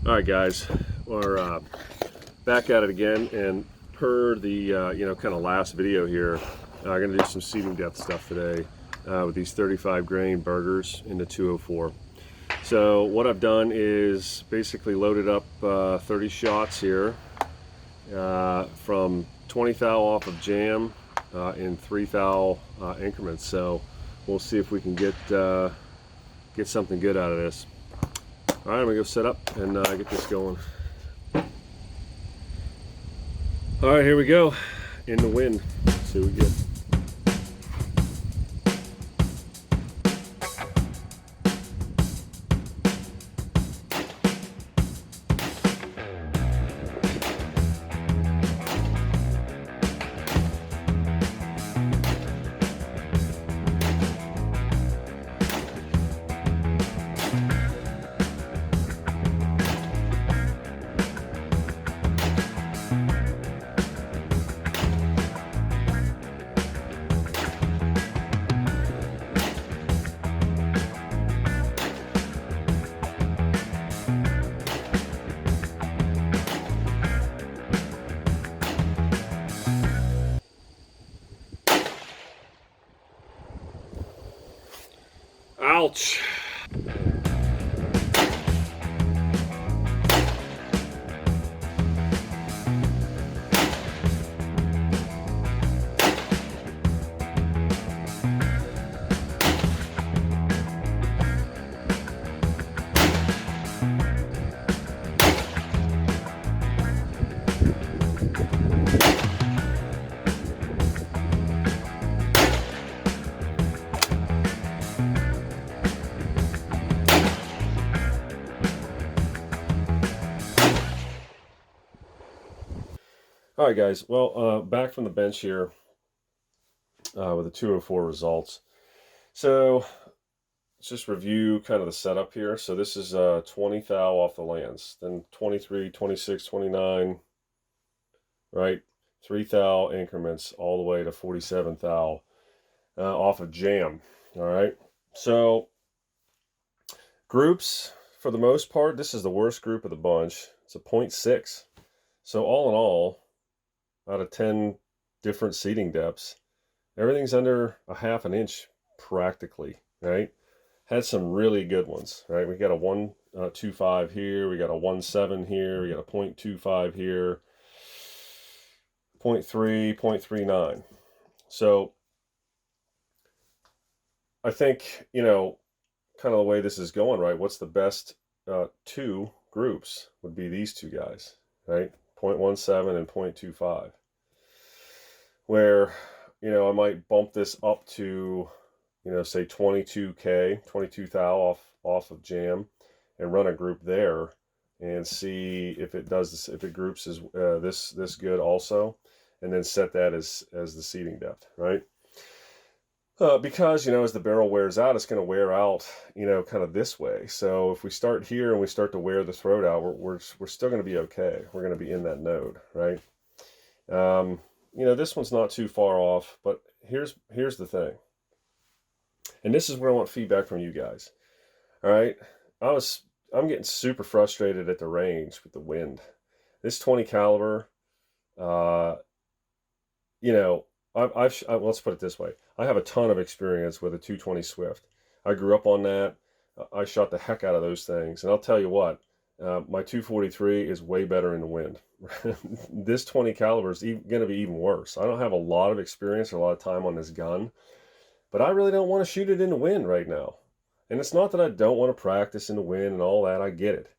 All right, guys, we're back at it again, and per the kind of last video here, I'm going to do some seeding depth stuff today with these 35 grain burgers into 204. So what I've done is basically loaded up 30 shots here from 20 thou off of jam in 3 thou increments. So we'll see if we can get something good out of this. All right, I'm gonna go set up and get this going. All right, here we go. In the wind. Let's see what we get. Ouch. All right, guys. Well, back from the bench here with the 204 results. So let's just review kind of the setup here. So this is 20 thou off the lands, then 23, 26, 29, right? 3 thou increments all the way to 47 thou off of jam. All right. So groups, for the most part, this is the worst group of the bunch. It's a 0.6. So all in all, out of 10 different seeding depths, everything's under a half an inch practically, right? Had some really good ones, right? We got a 1.25 here, we got a 1.7 here, we got a 0.25 here, 0.3, 0.39. So I think, kind of the way this is going, right? What's the best two groups would be these two guys, right? 0.17 and 0.25, where, I might bump this up to, say 22K, 22 thou off of jam, and run a group there and see if it does this, if it groups as this good also, and then set that as the seeding depth, right? Because, as the barrel wears out, it's going to wear out, kind of this way. So if we start here and we start to wear the throat out, we're still going to be okay. We're going to be in that node, right? This one's not too far off, but here's the thing. And this is where I want feedback from you guys. All right. I'm getting super frustrated at the range with the wind. This 20 caliber, let's put it this way. I have a ton of experience with a 220 Swift. I grew up on that. I shot the heck out of those things. And I'll tell you what, my 243 is way better in the wind. This 20 caliber is going to be even worse. I don't have a lot of experience or a lot of time on this gun, but I really don't want to shoot it in the wind right now. And it's not that I don't want to practice in the wind and all that. I get it.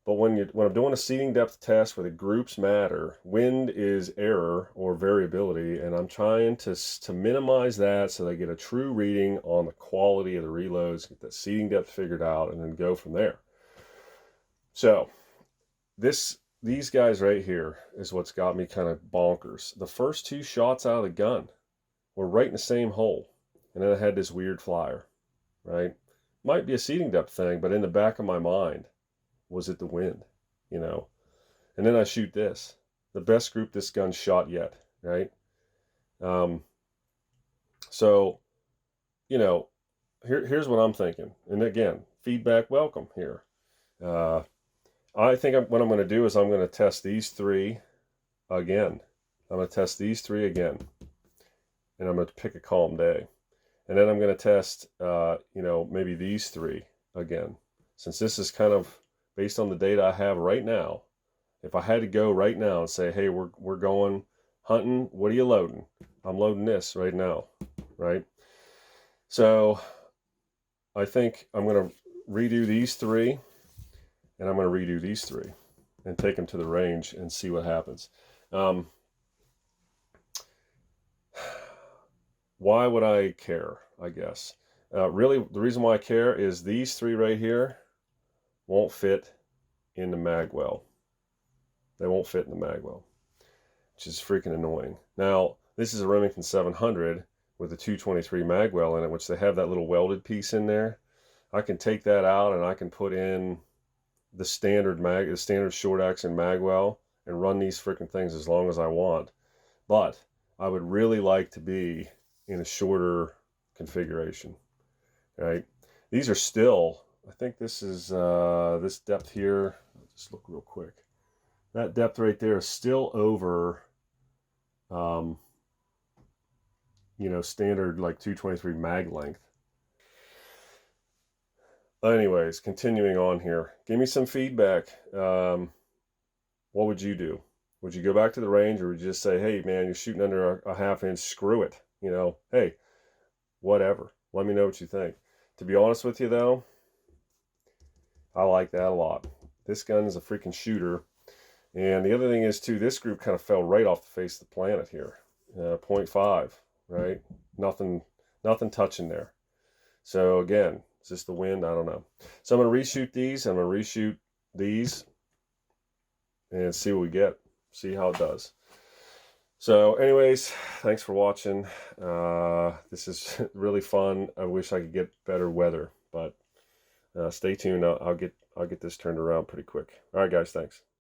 But when I'm doing a seeding depth test where the groups matter, wind is error or variability, and I'm trying to minimize that so they get a true reading on the quality of the reloads, get that seeding depth figured out, and then go from there. So these guys right here is what's got me kind of bonkers. The first two shots out of the gun were right in the same hole, and then I had this weird flyer, right? Might be a seeding depth thing, but in the back of my mind, was it the wind, And then I shoot this, the best group this gun shot yet, right? So, here's what I'm thinking. And again, feedback welcome here. I think what I'm going to do is I'm going to test these three again. I'm going to test these three again, and I'm going to pick a calm day. And then I'm going to test, maybe these three again. Since this is kind of based on the data I have right now, if I had to go right now and say, hey, we're going hunting, what are you loading? I'm loading this right now, right? So I think I'm going to redo these three, and I'm going to redo these three and take them to the range and see what happens. Why would I care, I guess? Really, the reason why I care is these three right here won't fit in the mag well. They won't fit in the mag well, which is freaking annoying. Now, this is a Remington 700 with a 223 mag well in it, which they have that little welded piece in there. I can take that out and I can put in the standard short action mag well and run these freaking things as long as I want. But I would really like to be in a shorter configuration, right? These are still, I think this is this depth here. I'll just look real quick. That depth right there is still over, standard like 223 mag length. Anyways, continuing on here, give me some feedback. What would you do? Would you go back to the range, or would you just say, hey man, you're shooting under a half inch, screw it, hey, whatever, let me know what you think. To be honest with you though, I like that a lot. This gun is a freaking shooter. And the other thing is too, this group kind of fell right off the face of the planet here. 0.5, right? Nothing touching there. So again, is this the wind? I don't know. So I'm going to reshoot these. I'm going to reshoot these and see what we get. See how it does. So anyways, thanks for watching. This is really fun. I wish I could get better weather, but stay tuned. I'll get this turned around pretty quick. All right, guys, thanks.